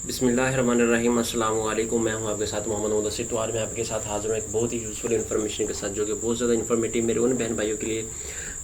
बिस्मिल्लाहिर्रहमानिर्रहीम अस्सलाम वालेकुम। मैं हूं आपके साथ मोहम्मद मुदस्सिर। तो आज मैं आपके साथ हाज़िर हूं एक बहुत ही यूज़फुल इन्फॉर्मेशन के साथ, जो कि बहुत ज़्यादा इन्फॉर्मेटिव मेरे उन बहन भाइयों के लिए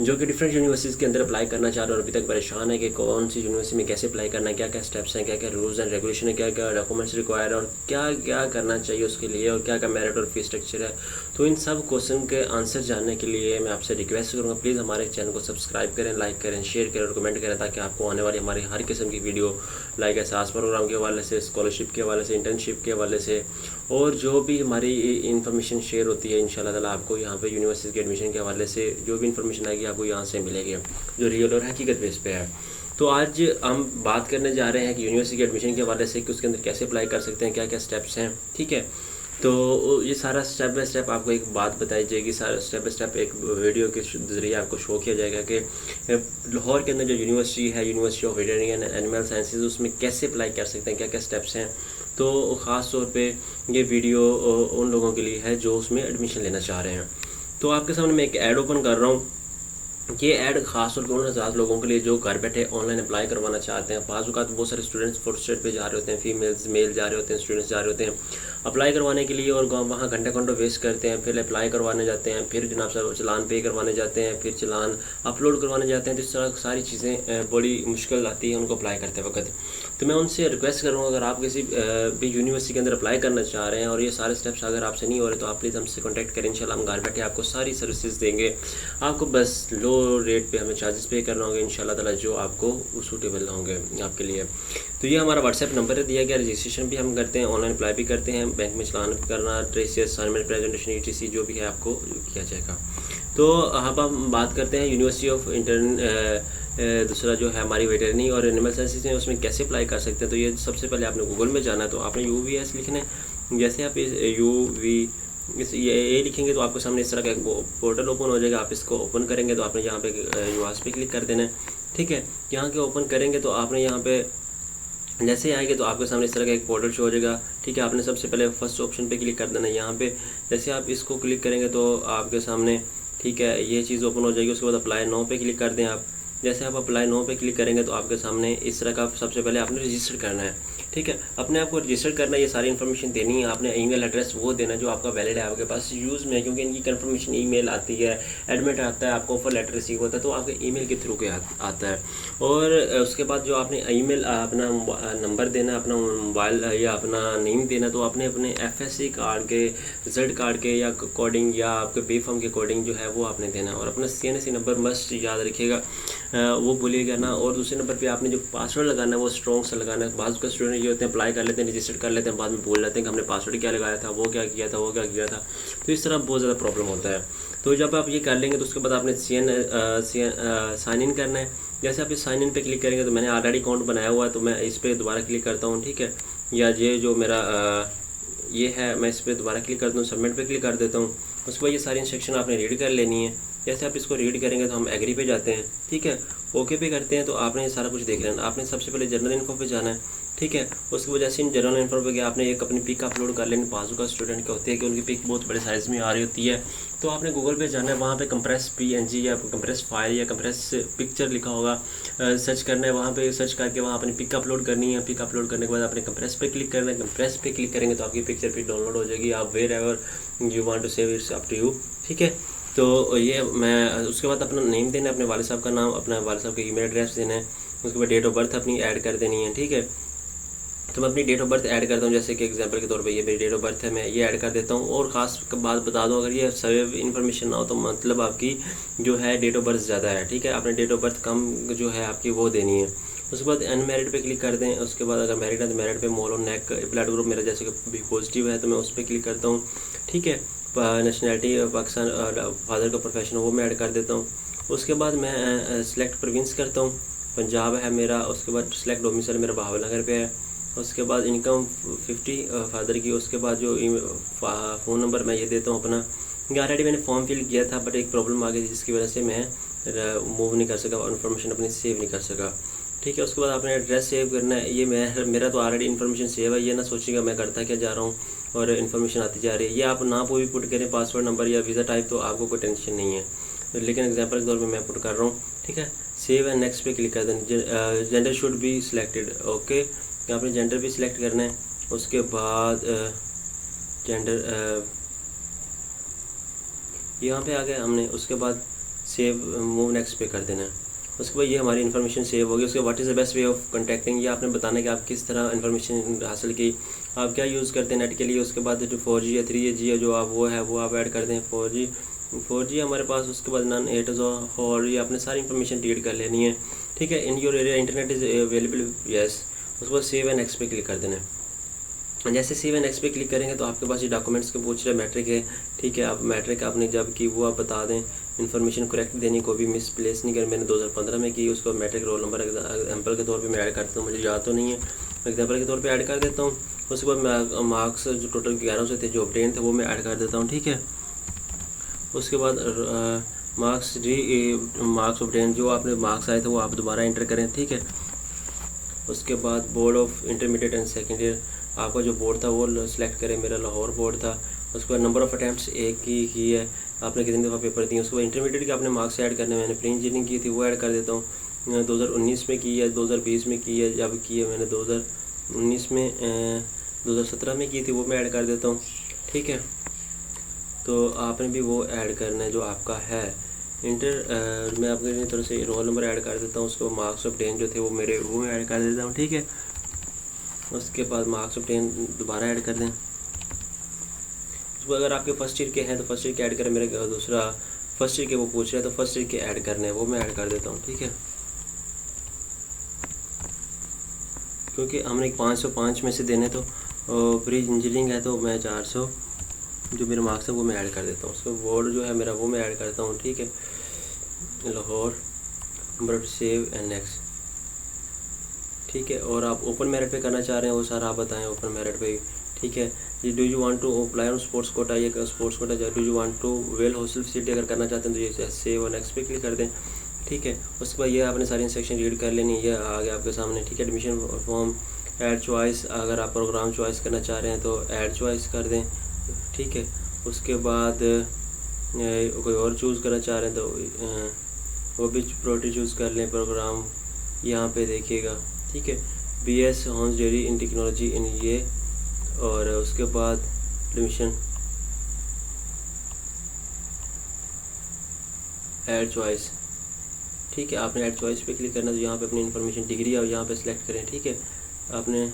जो कि डिफरेंट यूनिवर्सिटीज़ के अंदर अप्लाई करना चाह रहे हैं और अभी तक परेशान है कि कौन सी यूनिवर्सिटी में कैसे अप्लाई करना है, क्या क्या स्टेप्स हैं, क्या क्या रूल्स एंड रेगुलेशन है, क्या क्या डॉक्यूमेंट्स रिक्वायर है और क्या क्या करना चाहिए उसके लिए, और क्या क्या मेरिट और फीस स्ट्रक्चर है। तो इन सब क्वेश्चन के आंसर जानने के लिए मैं आपसे रिक्वेस्ट करूँगा, प्लीज़ हमारे चैनल को सब्सक्राइब करें, लाइक करें, शेयर करें और कमेंट करें, ताकि आपको आने वाली हमारी हर किस्म की वीडियो लाइक एहसास प्रोग्राम के हवाले से, स्कॉलरशिप के हवाले से, इंटर्नशिप के हवाले से और जो भी हमारी इन्फॉर्मेशन शेयर होती है इंशाल्लाह ताला आपको यहाँ पे यूनिवर्सिटी के एडमिशन के हवाले से जो भी इन्फॉर्मेशन आएगी आपको यहाँ से मिलेगी, जो रियल और हकीकत बेस पे है। तो आज हम बात करने जा रहे हैं कि यूनिवर्सिटी के एडमिशन के हवाले से कि उसके अंदर कैसे अप्लाई कर सकते हैं, क्या क्या स्टेप्स हैं। ठीक है, तो ये सारा स्टेप बाय स्टेप आपको एक बात बताई जाएगी, सारा स्टेप बाय स्टेप एक वीडियो के ज़रिए आपको शो किया जाएगा कि लाहौर के अंदर जो यूनिवर्सिटी है, university of veterinary and animal sciences, उसमें कैसे अप्लाई कर सकते हैं, क्या क्या स्टेप्स हैं। तो ख़ास तौर पे ये वीडियो उन लोगों के लिए है जो उसमें एडमिशन लेना चाह रहे हैं। तो आपके सामने मैं एक ऐड ओपन कर रहा हूँ। ये ऐड खास तौर पर उन हज़ार लोगों के लिए जो घर बैठे ऑनलाइन अप्लाई करवाना चाहते हैं। बाज़ बहुत सारे स्टूडेंट्स फोर्थ स्टेट पे जा रहे होते हैं, फीमेल्स मेल जा रहे होते हैं, स्टूडेंट्स जा रहे होते हैं अप्लाई करवाने के लिए और वहाँ घंटे घंटों वेस्ट करते हैं, फिर अप्लाई करवाने जाते हैं, फिर जनाब साहब चलान पे करवाने जाते हैं, फिर चलान अपलोड करवाने जाते हैं। तो इस तरह सारी चीज़ें बड़ी मुश्किल आती है उनको अप्लाई करते वक्त। तो मैं उनसे रिक्वेस्ट करूँगा, अगर आप किसी भी यूनिवर्सिटी के अंदर अप्लाई करना चाह रहे हैं और ये सारे स्टेप्स अगर आपसे नहीं हो रहे तो आप प्लीज़ हमसे कॉन्टैक्ट करें। इंशाल्लाह हम घर बैठे आपको सारी सर्विसेज देंगे। आपको बस लो रेट पे हमें चार्जेस पे करना होंगे इंशाल्लाह ताला, जो आपको सूटेबल होंगे आपके लिए। तो ये हमारा व्हाट्सएप नंबर है दिया गया। रजिस्ट्रेशन भी हम करते हैं, ऑनलाइन अप्लाई भी करते हैं, बैंक में चलान करना, ट्रेस असाइनमेंट प्रेजेंटेशन ETC जो भी है आपको किया जाएगा। तो अब हम बात करते हैं यूनिवर्सिटी ऑफ दूसरा जो है हमारी वेटरनरी और एनिमल साइंसेज है, उसमें कैसे अप्लाई कर सकते हैं। तो ये सबसे पहले आपने गूगल में जाना है, तो आपने UVS लिखना है। जैसे आप ये लिखेंगे तो आपके सामने इस तरह का एक पोर्टल ओपन हो जाएगा। आप इसको ओपन करेंगे तो आपने यहाँ पे UAS पे क्लिक कर देना है। ठीक है, यहाँ के ओपन करेंगे तो आपने यहाँ पे जैसे ही आएंगे तो आपके सामने इस तरह का एक पोर्टल शो हो जाएगा। ठीक है, आपने सबसे पहले फर्स्ट ऑप्शन पे क्लिक कर देना है यहाँ पे। जैसे आप इसको क्लिक करेंगे तो आपके सामने ठीक है ये चीज़ ओपन हो जाएगी। उसके बाद अप्लाई नो पे क्लिक कर दें आप। जैसे आप अप्लाई नो पे क्लिक करेंगे तो आपके सामने इस तरह का सबसे पहले आपने रजिस्टर करना है। ठीक है, अपने आप को रजिस्टर करना है, ये सारी इन्फॉर्मेशन देनी है। आपने ईमेल एड्रेस वो देना जो आपका वैलिड है, आपके पास यूज़ में है, क्योंकि इनकी कंफर्मेशन ईमेल आती है, एडमिट आता है, आपको ऑफर लेटर रिसीव होता है तो आपके ईमेल के थ्रू के आता है। और उसके बाद जो आपने ईमेल अपना नंबर देना, अपना मोबाइल या अपना नेम देना, तो आपने अपने FSC कार्ड के, रिजल्ट कार्ड के या कोडिंग या आपके B.Pharm के कोडिंग जो है वो आपने देना। और अपना CNSE नंबर मस्ट याद रखिएगा, वो भूलिएगा ना। और दूसरे नंबर पे आपने जो पासवर्ड लगाना है वो स्ट्रॉन्ग से लगाना है। बाज़ का स्टूडेंट ये होते हैं अप्लाई कर लेते हैं, रजिस्टर कर लेते हैं, बाद में भूल जाते हैं कि हमने पासवर्ड क्या लगाया था, वो क्या किया था, वो क्या किया था। तो इस तरह बहुत ज़्यादा प्रॉब्लम होता है। तो जब आप ये कर लेंगे तो उसके बाद आपने साइन इन करना है। जैसे आप इस साइन इन पे क्लिक करेंगे तो मैंने ऑलरेडी अकाउंट बनाया हुआ है तो मैं इस पर दोबारा क्लिक करता हूँ। ठीक है, या ये जो मेरा ये है मैं इस पर दोबारा क्लिक करता हूँ, सबमिट पे क्लिक कर देता हूँ। उसके बाद ये सारी इंस्ट्रक्शन आपने रीड कर लेनी है। जैसे आप इसको रीड करेंगे तो हम एग्री पे जाते हैं। ठीक है, ओके पे करते हैं तो आपने सारा कुछ देख लेना। आपने सबसे पहले जनरल इन्फो पे जाना है। ठीक है, उसकी वजह से इन जनरल इन्फो पे गया आपने एक अपनी पिक अपलोड कर लेनी। बाजू का स्टूडेंट क्या होती है कि उनकी पिक बहुत बड़े साइज़ में आ रही होती है, तो आपने गूगल पे जाना है, वहाँ पे कंप्रेस PNG या कंप्रेस फाइल या कंप्रेस पिक्चर लिखा होगा, सर्च करना है। वहाँ पे सर्च करके वहाँ अपनी पिक अपलोड करनी है। पिक अपलोड करने के बाद आपने कंप्रेस पे क्लिक करना है। कंप्रेस पे क्लिक करेंगे तो आपकी पिक्चर भी डाउनलोड हो जाएगी। आप wherever you want to save it's up to you. ठीक है, तो ये मैं उसके बाद अपना नेम देना है, अपने वाले साहब का नाम, अपने वाले साहब का ईमेल एड्रेस देना है। उसके बाद डेट ऑफ बर्थ अपनी ऐड कर देनी है। ठीक है, तो मैं अपनी डेट ऑफ बर्थ ऐड करता हूँ। जैसे कि एग्जांपल के तौर पे ये मेरी डेट ऑफ बर्थ है, मैं ये ऐड कर देता हूँ। और ख़ास बात बता दूँ, अगर ये सही इन्फॉर्मेशन ना हो तो मतलब आपकी जो है डेट ऑफ बर्थ ज़्यादा है। ठीक है, आपने डेट ऑफ बर्थ कम जो है आपकी वो देनी है। उसके बाद अनमैरिड पे क्लिक कर दें। उसके बाद अगर मैरिड है तो मैरिड पे मोल और नेक ब्लड ग्रुप मेरा जैसे कि भी पॉजिटिव है तो मैं उस पर क्लिक करता हूँ। ठीक है, नेशनैलिटी पाकिस्तान, फादर का प्रोफेशन वो मैं ऐड कर देता हूँ। उसके बाद मैं सिलेक्ट प्रोविंस करता हूँ, पंजाब है मेरा। उसके बाद सिलेक्ट डोमिसाइल मेरा बहावलनगर पे है। उसके बाद इनकम 50 फादर की। उसके बाद जो फ़ोन नंबर मैं ये देता हूँ अपना। ये ऑलरेडी मैंने फॉर्म फिल किया था बट एक प्रॉब्लम आ गई थी जिसकी वजह से मैं मूव नहीं कर सका और इन्फॉर्मेशन अपनी सेव नहीं कर सका। ठीक है, उसके बाद आपने एड्रेस सेव करना है। ये मेरा तो ऑलरेडी इन्फॉर्मेशन सेव है, ये ना सोचिएगा मैं करता क्या जा रहा हूँ और इन्फॉर्मेशन आती जा रही है। ये आप ना कोई भी पुट करें, पासवर्ड नंबर या वीज़ा टाइप, तो आपको कोई टेंशन नहीं है, लेकिन एग्जांपल के तौर पे मैं पुट कर रहा हूँ। ठीक है, सेव एंड नेक्स्ट पे क्लिक कर दें। Gender should be selected, okay कि आपने जेंडर भी सिलेक्ट करना है। उसके बाद जेंडर यहाँ पे आ गया हमने। उसके बाद सेव मूव नेक्स्ट पे कर देना है। उसके बाद ये हमारी इन्फॉर्मेशन सेव होगी। उसके what is the best way of contacting, ये आपने बताना है कि आप किस तरह इन्फॉर्मेशन हासिल की, आप क्या यूज़ करते हैं नेट के लिए। उसके बाद जो 4G या 3G है जो आप वो आप ऐड कर दें। 4G हमारे पास। उसके बाद नॉन 8 और ये आपने सारी इन्फॉर्मेशन रीड कर लेनी है, ठीक है। In your area internet is available, yes. उसके बाद सेव एंड नेक्स्ट पे क्लिक कर देना है। जैसे सेव एंड नेक्स्ट पे क्लिक करेंगे तो आपके पास ये डॉक्यूमेंट्स के पूछ रहे मैट्रिक है, ठीक है। आप मैट्रिक आपने जब की वो आप बता दें, इन्फॉर्मेशन करेक्ट देनी, कोई भी मिसप्लेस नहीं कर। मैंने 2015 में की। उसको मैट्रिक रोल नंबर एग्जाम्पल के तौर पे मैं ऐड करता हूँ, मुझे याद तो नहीं है, एग्जाम्पल के तौर पे ऐड कर देता हूँ। उसके बाद मार्क्स जो टोटल 1100 थे जो ऑब्टेन थे वो मैं ऐड कर देता हूँ, ठीक है। उसके बाद मार्क्स ऑब्टेन जो आपने मार्क्स आए थे वो आप दोबारा एंटर करें, ठीक है। उसके बाद board of intermediate and second year, आपका जो बोर्ड था वो सिलेक्ट करें। मेरा लाहौर बोर्ड था। उसके बाद नंबर ऑफ़ अटैम्प्ट्स एक ही की है, आपने कितनी दफ़ा पेपर दिए। उसके बाद इंटरमीडिएट के आपने मार्क्स ऐड करने, मैंने प्री इंजीनियरिंग की थी वो ऐड कर देता हूँ। 2019 में की है, 2020 में की है, जब की है मैंने 2019 में 2017 में की थी वो मैं ऐड कर देता हूँ, ठीक है। तो आपने भी वो ऐड करना है जो आपका है। मैं आपके तरफ से रोल नंबर ऐड कर देता हूँ। उसको मार्क्स ऑब्टेन जो थे वो मैं ऐड कर देता हूँ, ठीक है। उसके बाद मार्क्स ऑब्टेन दोबारा ऐड कर दें। उसको अगर आपके फर्स्ट ईयर के हैं तो फर्स्ट ईयर के ऐड करें। मेरे दूसरा फर्स्ट ईयर के वो पूछ रहे हैं तो फर्स्ट ईयर के ऐड करने हैं, वो मैं ऐड कर देता हूँ, ठीक है। क्योंकि हमने 505 में से देने तो प्री इंजीनियरिंग है तो मैं 400 जो मेरे मार्क्स है वो मैं ऐड कर देता हूँ। उसका बोर्ड जो है मेरा वो मैं ऐड करता हूँ, ठीक है। Lahore number save and next, ठीक है। और आप ओपन मेरिट पे करना चाह रहे हैं वो सारा आप बताएं ओपन मेरिट पे, ठीक है। ये do you want to apply on sports quota, ये sports quota do you want to well hostel facility अगर करना चाहते हैं तो ये सेव और नेक्स्ट पे क्लिक कर दें, ठीक है। उसके बाद ये आपने सारी इंस्ट्रक्शन रीड कर लेनी, ये आ गया आपके सामने, ठीक है। एडमिशन फॉर्म, ऐड चॉइस, अगर आप प्रोग्राम चॉइस करना चाह रहे हैं तो ऐड चॉइस कर दें, ठीक है। उसके बाद कोई और चूज़ करना चाह रहे हैं तो वो भी प्रोटी चूज़ कर लें प्रोग्राम, यहाँ पे देखिएगा, ठीक है। BS hons dairy in technology इन ये, और उसके बाद एडमिशन ऐड चॉइस, ठीक है। आपने ऐड चॉइस पे क्लिक करना तो यहाँ पे अपनी इन्फॉर्मेशन डिग्री और यहाँ पे सिलेक्ट करें, ठीक है। आपने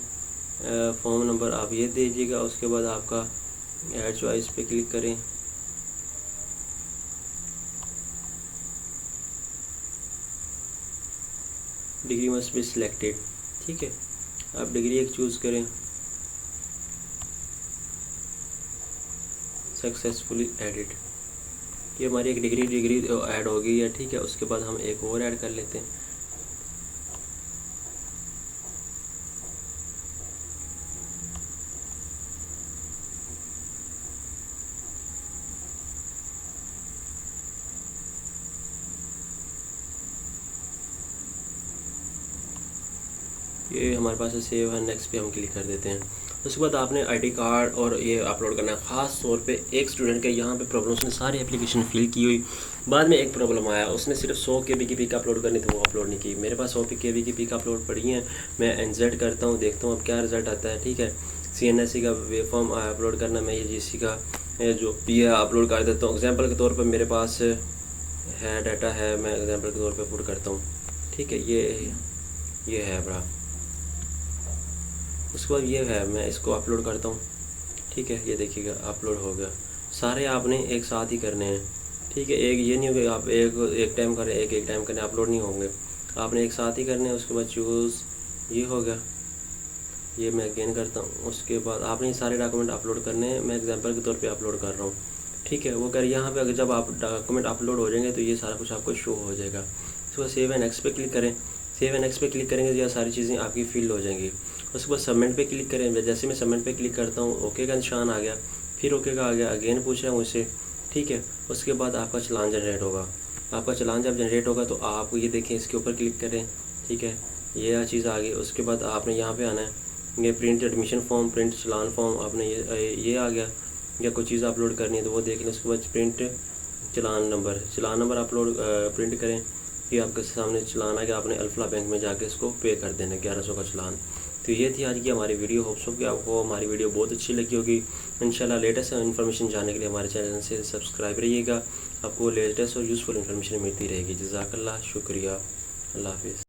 फॉर्म नंबर आप ये दे दीजिएगा। उसके बाद आपका ऐड चॉइस पे क्लिक करें, डिग्री मस्ट बी सिलेक्टेड, ठीक है। आप डिग्री एक चूज़ करें, सक्सेसफुली एडिट, ये हमारी एक डिग्री ऐड हो गई है, ठीक है। उसके बाद हम एक और ऐड कर लेते हैं, ये हमारे पास सेव है, नेक्स्ट पे हम क्लिक कर देते हैं। उसके बाद आपने आईडी कार्ड और ये अपलोड करना है। ख़ास तौर पे एक स्टूडेंट के यहाँ पे प्रॉब्लम, उसने सारी एप्लीकेशन फिल की हुई, बाद में एक प्रॉब्लम आया, उसने सिर्फ 100 KB की पिक अपलोड करनी थी, वो अपलोड नहीं की। मेरे पास 100 KB की पिक अपलोड पड़ी हैं, मैं NZ करता हूँ, देखता हूँ अब क्या रिज़ल्ट आता है, ठीक है। CNSE का वे फॉर्म अपलोड करना, मैं ये GC का जो भी है अपलोड कर देता हूँ। एग्जाम्पल के तौर पर मेरे पास है डाटा है, मैं एग्जाम्पल के तौर पर पुट करता हूँ, ठीक है। ये है बड़ा। उसके बाद ये है, मैं इसको अपलोड करता हूँ, ठीक है। ये देखिएगा अपलोड हो गया। सारे आपने एक साथ ही करने हैं, ठीक है। एक ये नहीं होगा आप एक टाइम करें, एक टाइम करें, अपलोड नहीं होंगे, आपने एक साथ ही करने हैं। उसके बाद चूज़, ये हो गया, ये मैं अगेन करता हूँ। उसके बाद आपने ये सारे डॉक्यूमेंट अपलोड करने हैं, मैं एग्जांपल के तौर पे अपलोड कर रहा हूँ, ठीक है। वो कर यहाँ पे अगर जब आप डॉक्यूमेंट अपलोड हो जाएंगे तो ये सारा कुछ आपको शो हो जाएगा। उसके बाद सेव एंड नेक्स्ट पे क्लिक करें। सेव एंड नेक्स्ट पे क्लिक करेंगे तो यह सारी चीज़ें आपकी फिल हो जाएंगी। उसके बाद सबमिट पे क्लिक करें। जैसे मैं सबमिट पे क्लिक करता हूँ, ओके का निशान आ गया, फिर ओके का आ गया, अगेन पूछ रहा है मुझसे, ठीक है। उसके बाद आपका चलान जनरेट होगा। आपका चलान जब जनरेट होगा तो आप ये देखें, इसके ऊपर क्लिक करें, ठीक है। ये चीज़ आ गई। उसके बाद आपने यहाँ पे आना है, ये प्रिंट एडमिशन फॉर्म, प्रिंट चलान फॉर्म, आपने ये आ गया, या कोई चीज़ अपलोड करनी है तो वो देख लें। उसके बाद प्रिंट चलान नंबर अपलोड प्रिंट करें, कि आपके सामने चलान आ गया, आपने अल्फला बैंक में जाके इसको पे कर देना 1100 का चलान, तो ये थी आज की हमारी वीडियो। होप्स हो कि आपको हमारी वीडियो बहुत अच्छी लगी होगी। इंशाल्लाह लेटेस्ट इन्फॉर्मेशन जानने के लिए हमारे चैनल से सब्सक्राइब रहिएगा, आपको लेटेस्ट और यूज़फुल इन्फॉर्मेशन मिलती रहेगी। जज़ाकल्लाह, शुक्रिया, अल्लाह हाफ़िज़।